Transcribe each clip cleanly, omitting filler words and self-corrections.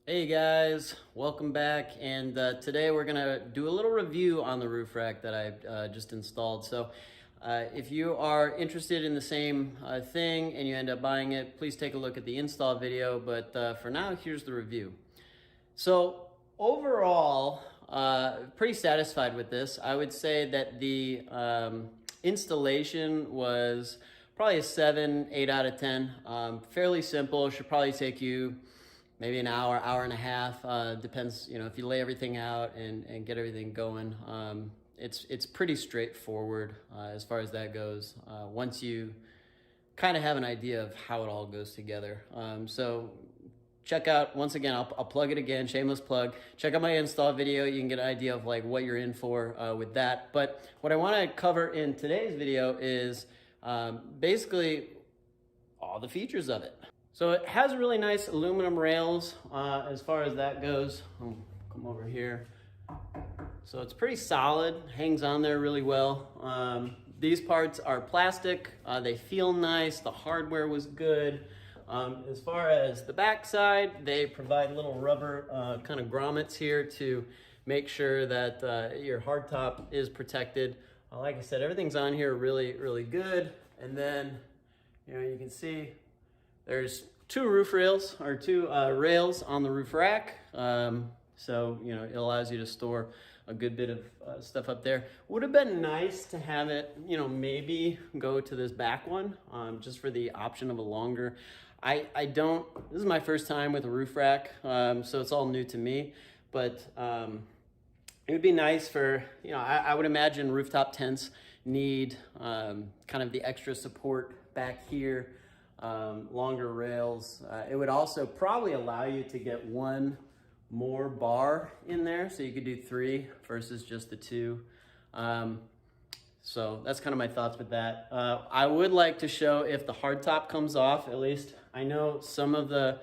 Hey guys, welcome back, and today we're gonna do a little review on the roof rack that I just installed. So if you are interested in the same thing and you end up buying it, please take a look at the install video, but for now, here's the review. So overall, pretty satisfied with this. I would say that the installation was probably a 7, 8 out of 10. Fairly simple, should probably take you maybe an hour, hour and a half. Depends, if you lay everything out and get everything going. It's pretty straightforward as far as that goes. Once you kind of have an idea of how it all goes together. So check out, once again, I'll plug it again, shameless plug. Check out my install video. You can get an idea of like what you're in for with that. But what I want to cover in today's video is basically all the features of it. So it has really nice aluminum rails as far as that goes. I'll come over here. So it's pretty solid, hangs on there really well. These parts are plastic, they feel nice, the hardware was good. As far as the back side, they provide little rubber kind of grommets here to make sure that your hardtop is protected. Like I said, everything's on here really, really good. And then, you can see there's two roof rails, or two rails on the roof rack. So, it allows you to store a good bit of stuff up there. Would have been nice to have it, maybe go to this back one, just for the option of a longer. I don't, this is my first time with a roof rack, so it's all new to me, but it would be nice for, I would imagine rooftop tents need kind of the extra support back here, longer rails. It would also probably allow you to get one more bar in there, so you could do 3 versus just the 2. So that's kind of my thoughts with that. I would like to show if the hardtop comes off, at least. I know some of the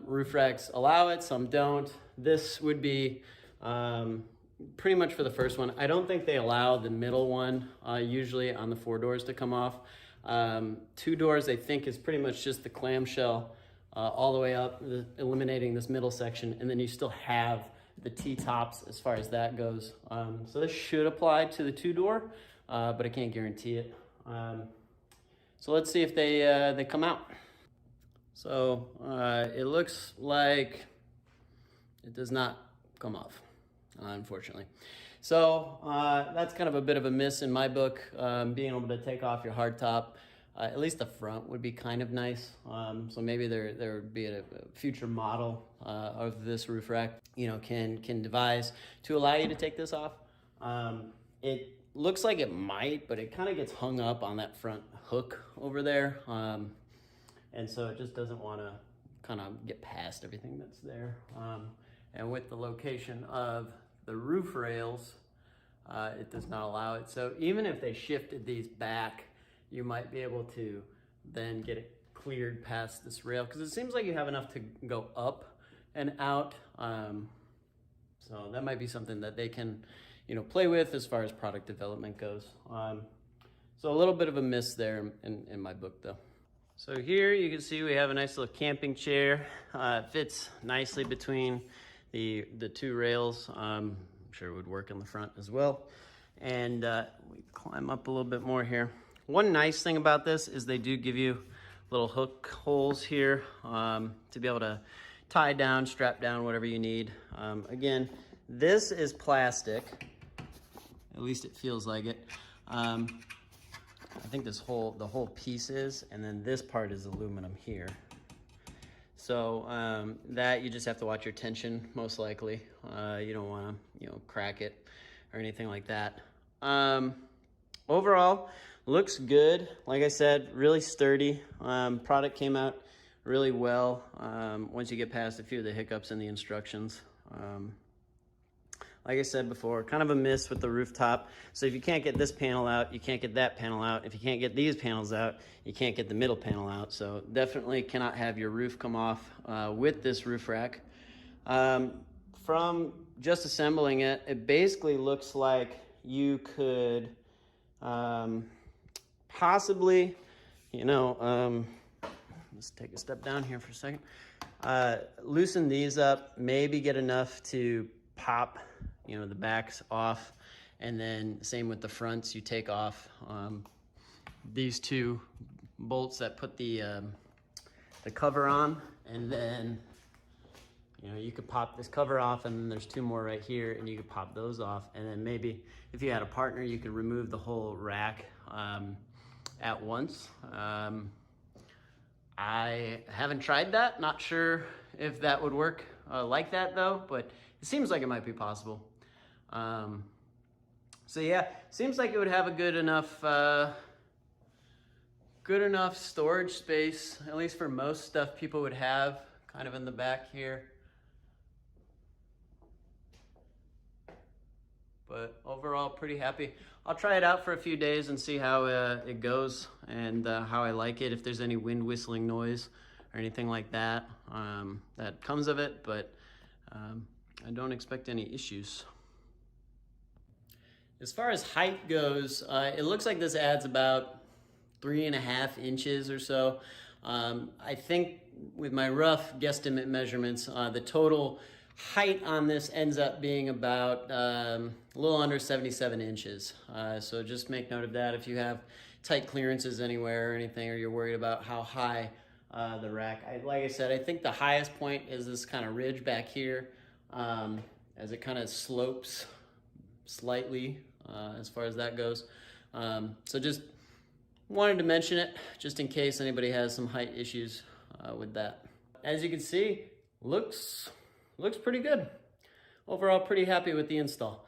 roof racks allow it, some don't. This would be pretty much for the first one. I don't think they allow the middle one usually on the 4 doors to come off. 2 doors, I think, is pretty much just the clamshell all the way up, eliminating this middle section, and then you still have the T-tops as far as that goes. So this should apply to the 2 door, but I can't guarantee it. So let's see if they come out. So it looks like it does not come off, unfortunately. So that's kind of a bit of a miss in my book, being able to take off your hardtop. At least the front would be kind of nice. So maybe there would be a future model of this roof rack, can devise to allow you to take this off. It looks like it might, but it kind of gets hung up on that front hook over there. And so it just doesn't want to kind of get past everything that's there. And with the location of the roof rails, it does not allow it. So even if they shifted these back, you might be able to then get it cleared past this rail, because it seems like you have enough to go up and out. So that might be something that they can, play with as far as product development goes. So a little bit of a miss there in my book, though. So here you can see we have a nice little camping chair. It fits nicely between the 2 rails. I'm sure it would work in the front as well. And we climb up a little bit more here. One nice thing about this is they do give you little hook holes here to be able to tie down, strap down, whatever you need. Again, this is plastic. At least it feels like it. I think the whole piece is, and then this part is aluminum here. So that you just have to watch your tension, most likely. You don't want to, crack it or anything like that. Overall, looks good. Like I said, really sturdy. Product came out really well once you get past a few of the hiccups in the instructions. Like I said before, kind of a miss with the rooftop. So if you can't get this panel out, you can't get that panel out. If you can't get these panels out, you can't get the middle panel out. So definitely cannot have your roof come off with this roof rack. From just assembling it, it basically looks like you could possibly, let's take a step down here for a second. Loosen these up, maybe get enough to pop, you know, the backs off, and then same with the fronts. You take off these two bolts that put the cover on, and then, you know, you could pop this cover off, and then there's two more right here, and you could pop those off, and then maybe if you had a partner, you could remove the whole rack at once. I haven't tried that. Not sure if that would work like that though, but it seems like it might be possible. So yeah, seems like it would have a good enough storage space, at least for most stuff people would have kind of in the back here. But overall, pretty happy. I'll try it out for a few days and see how it goes, and how I like it, if there's any wind whistling noise or anything like that that comes of it, but I don't expect any issues. As far as height goes, it looks like this adds about 3.5 inches or so. I think with my rough guesstimate measurements, the total height on this ends up being about a little under 77 inches. So just make note of that if you have tight clearances anywhere or anything, or you're worried about how high the rack. Like I said, I think the highest point is this kind of ridge back here, as it kind of slopes slightly as far as that goes. So just wanted to mention it just in case anybody has some height issues with that. As you can see, looks pretty good. Overall, pretty happy with the install.